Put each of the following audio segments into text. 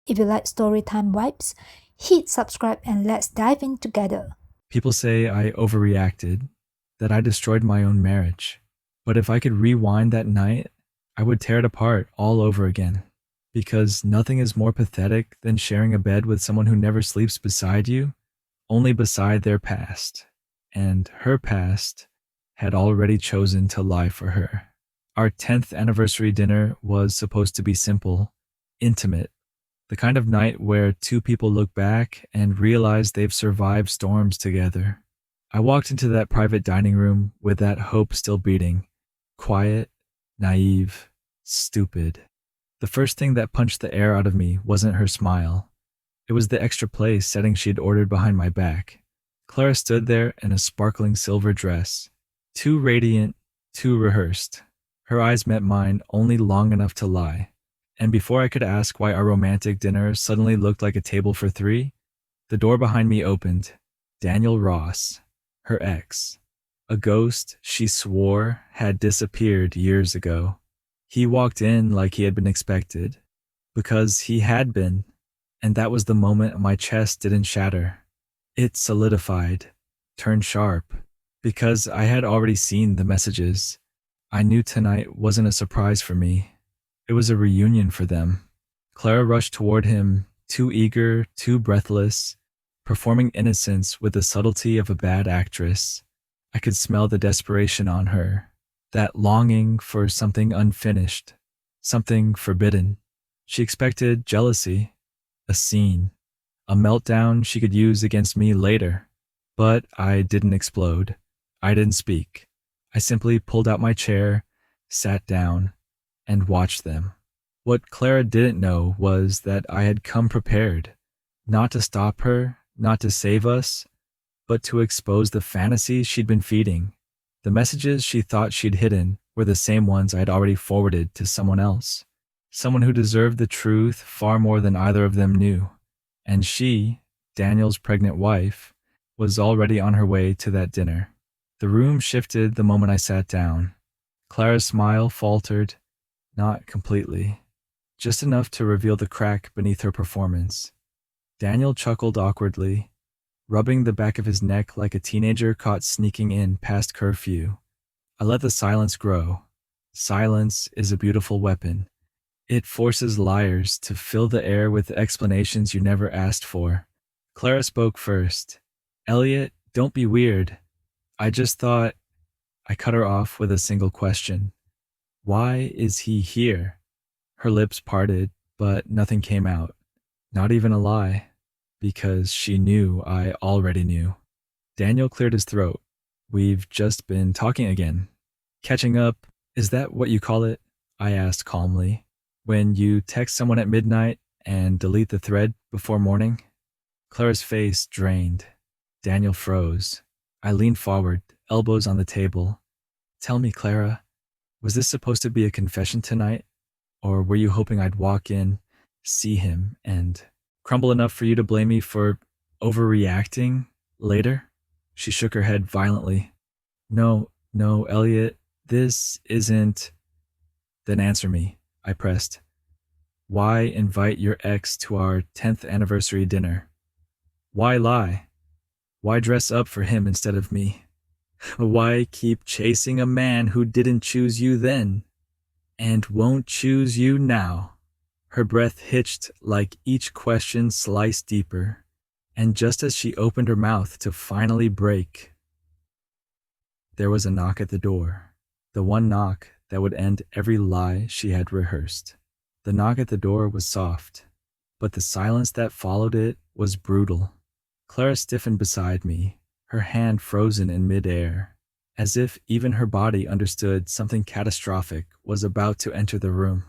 If you like storytime vibes, hit subscribe and let's dive in together. People say I overreacted, that I destroyed my own marriage. But if I could rewind that night, I would tear it apart all over again. Because nothing is more pathetic than sharing a bed with someone who never sleeps beside you, only beside their past. And her past had already chosen to lie for her. Our 10th anniversary dinner was supposed to be simple, intimate, the kind of night where two people look back and realize they've survived storms together. I walked into that private dining room with that hope still beating. Quiet, naive, stupid. The first thing that punched the air out of me wasn't her smile. It was the extra place setting she'd ordered behind my back. Clara stood there in a sparkling silver dress, too radiant, too rehearsed. Her eyes met mine only long enough to lie. And before I could ask why our romantic dinner suddenly looked like a table for three, the door behind me opened. Daniel Ross, her ex, a ghost she swore had disappeared years ago. He walked in like he had been expected, because he had been, and that was the moment my chest didn't shatter. It solidified, turned sharp, because I had already seen the messages. I knew tonight wasn't a surprise for me. It was a reunion for them. Clara rushed toward him, too eager, too breathless, performing innocence with the subtlety of a bad actress. I could smell the desperation on her, that longing for something unfinished, something forbidden. She expected jealousy, a scene, a meltdown she could use against me later. But I didn't explode. I didn't speak. I simply pulled out my chair, sat down, and watched them. What Clara didn't know was that I had come prepared, not to stop her, not to save us, but to expose the fantasies she'd been feeding. The messages she thought she'd hidden were the same ones I had already forwarded to someone else, someone who deserved the truth far more than either of them knew. And she, Daniel's pregnant wife, was already on her way to that dinner. The room shifted the moment I sat down. Clara's smile faltered, not completely, just enough to reveal the crack beneath her performance. Daniel chuckled awkwardly, rubbing the back of his neck like a teenager caught sneaking in past curfew. I let the silence grow. Silence is a beautiful weapon. It forces liars to fill the air with explanations you never asked for. Clara spoke first. "Elliot, don't be weird. I just thought—" I cut her off with a single question. "Why is he here?" Her lips parted, but nothing came out. Not even a lie. Because she knew I already knew. Daniel cleared his throat. "We've just been talking again. Catching up, is that what you call it?" I asked calmly. "When you text someone at midnight and delete the thread before morning?" Clara's face drained. Daniel froze. I leaned forward, elbows on the table. "Tell me, Clara, was this supposed to be a confession tonight? Or were you hoping I'd walk in, see him, and crumble enough for you to blame me for overreacting later?" She shook her head violently. No, Elliot, this isn't—" "Then answer me," I pressed. "Why invite your ex to our 10th anniversary dinner? Why lie? Why dress up for him instead of me? Why keep chasing a man who didn't choose you then and won't choose you now?" Her breath hitched like each question sliced deeper, and just as she opened her mouth to finally break, there was a knock at the door. The one knock that would end every lie she had rehearsed. The knock at the door was soft, but the silence that followed it was brutal. Clara stiffened beside me, her hand frozen in midair, as if even her body understood something catastrophic was about to enter the room.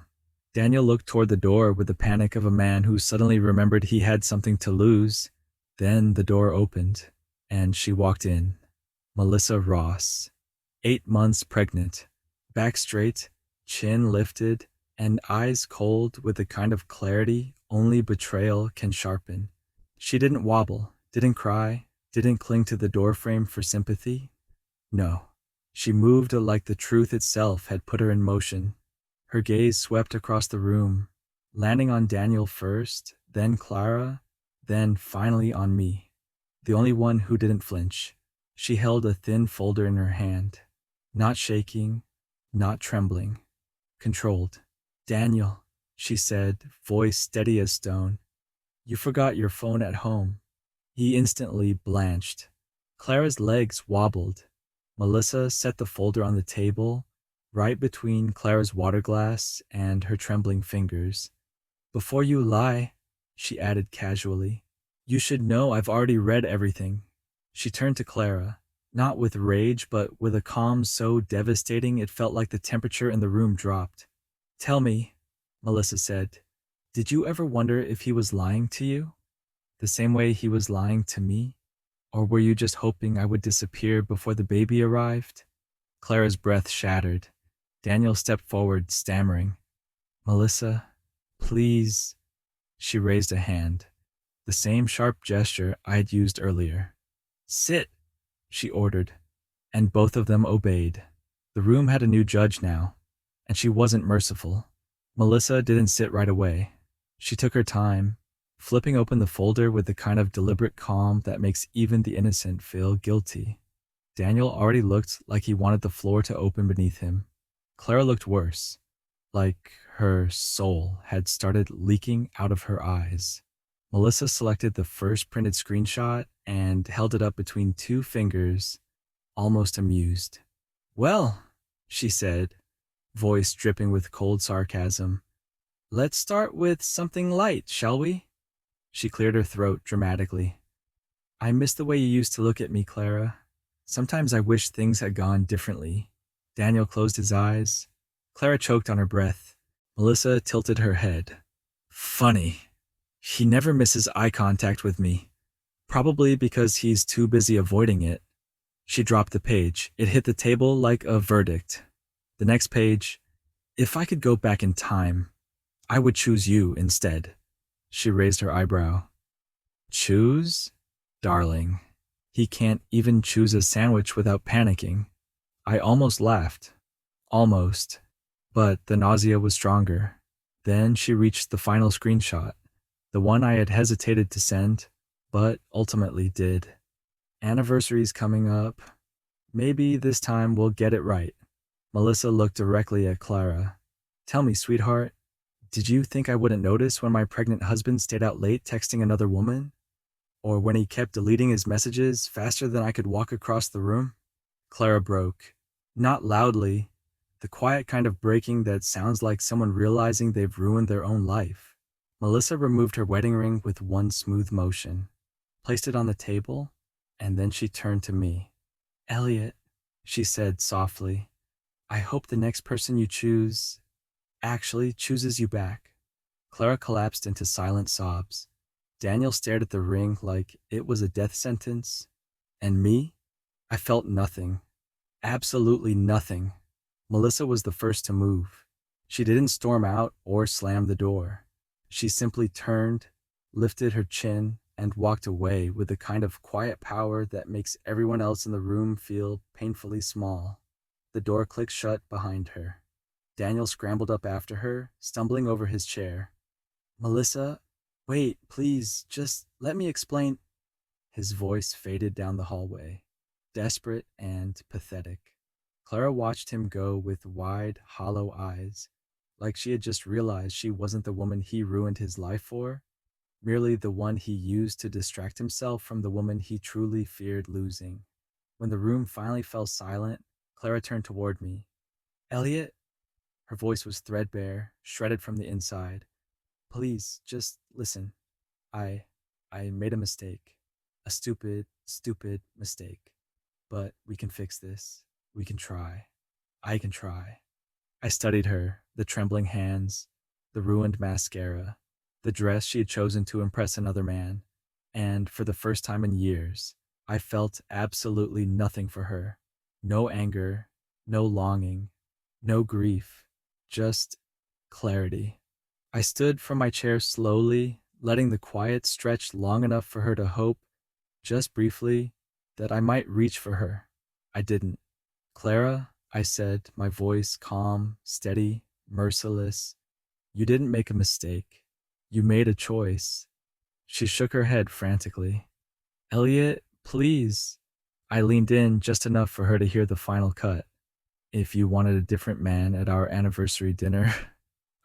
Daniel looked toward the door with the panic of a man who suddenly remembered he had something to lose. Then the door opened, and she walked in. Melissa Ross, 8 months pregnant, back straight, chin lifted, and eyes cold with the kind of clarity only betrayal can sharpen. She didn't wobble, didn't cry, didn't cling to the doorframe for sympathy. No, she moved like the truth itself had put her in motion. Her gaze swept across the room, landing on Daniel first, then Clara, then finally on me, the only one who didn't flinch. She held a thin folder in her hand, not shaking, not trembling, controlled. "Daniel," she said, voice steady as stone, "you forgot your phone at home." He instantly blanched. Clara's legs wobbled. Melissa set the folder on the table, right between Clara's water glass and her trembling fingers. "Before you lie," she added casually, "you should know I've already read everything." She turned to Clara, not with rage, but with a calm so devastating it felt like the temperature in the room dropped. "Tell me," Melissa said, "did you ever wonder if he was lying to you? The same way he was lying to me? Or were you just hoping I would disappear before the baby arrived?" Clara's breath shattered. Daniel stepped forward, stammering, "Melissa, please." She raised a hand, the same sharp gesture I had used earlier. "Sit," she ordered, and both of them obeyed. The room had a new judge now, and she wasn't merciful. Melissa didn't sit right away. She took her time, flipping open the folder with the kind of deliberate calm that makes even the innocent feel guilty. Daniel already looked like he wanted the floor to open beneath him. Clara looked worse, like her soul had started leaking out of her eyes. Melissa selected the first printed screenshot and held it up between two fingers, almost amused. "Well," she said, voice dripping with cold sarcasm, "let's start with something light, shall we?" She cleared her throat dramatically. "I miss the way you used to look at me, Clara. Sometimes I wish things had gone differently." Daniel closed his eyes. Clara choked on her breath. Melissa tilted her head. "Funny. He never misses eye contact with me. Probably because he's too busy avoiding it." She dropped the page. It hit the table like a verdict. The next page, "If I could go back in time, I would choose you instead." She raised her eyebrow. "Choose? Darling, he can't even choose a sandwich without panicking." I almost laughed. Almost. But the nausea was stronger. Then she reached the final screenshot, the one I had hesitated to send, but ultimately did. "Anniversary's coming up. Maybe this time we'll get it right." Melissa looked directly at Clara. "Tell me, sweetheart, did you think I wouldn't notice when my pregnant husband stayed out late texting another woman? Or when he kept deleting his messages faster than I could walk across the room?" Clara broke. Not loudly, the quiet kind of breaking that sounds like someone realizing they've ruined their own life. Melissa removed her wedding ring with one smooth motion, placed it on the table, and then she turned to me. "Elliot," she said softly, "I hope the next person you choose actually chooses you back." Clara collapsed into silent sobs. Daniel stared at the ring like it was a death sentence. And me? I felt nothing. Absolutely nothing. Melissa was the first to move. She didn't storm out or slam the door. She simply turned, lifted her chin, and walked away with the kind of quiet power that makes everyone else in the room feel painfully small. The door clicked shut behind her. Daniel scrambled up after her, stumbling over his chair. "Melissa, wait, please, just let me explain." His voice faded down the hallway, desperate and pathetic. Clara watched him go with wide, hollow eyes, like she had just realized she wasn't the woman he ruined his life for, merely the one he used to distract himself from the woman he truly feared losing. When the room finally fell silent, Clara turned toward me. "Elliot?" Her voice was threadbare, shredded from the inside. "Please, just listen. I I made a mistake. A stupid, stupid mistake. But we can fix this. We can try. I can try." I studied her, the trembling hands, the ruined mascara, the dress she had chosen to impress another man, and for the first time in years, I felt absolutely nothing for her. No anger, no longing, no grief, just clarity. I stood from my chair slowly, letting the quiet stretch long enough for her to hope, just briefly, that I might reach for her. I didn't. "Clara," I said, my voice calm, steady, merciless, "you didn't make a mistake. You made a choice. She shook her head frantically. Elliot, please. I leaned in just enough for her to hear the final cut. If you wanted a different man at our anniversary dinner,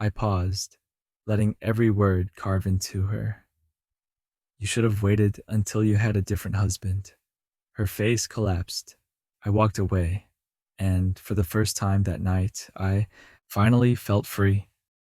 I paused, letting every word carve into her. You should have waited until you had a different husband. Her face collapsed. I walked away, and for the first time that night, I finally felt free.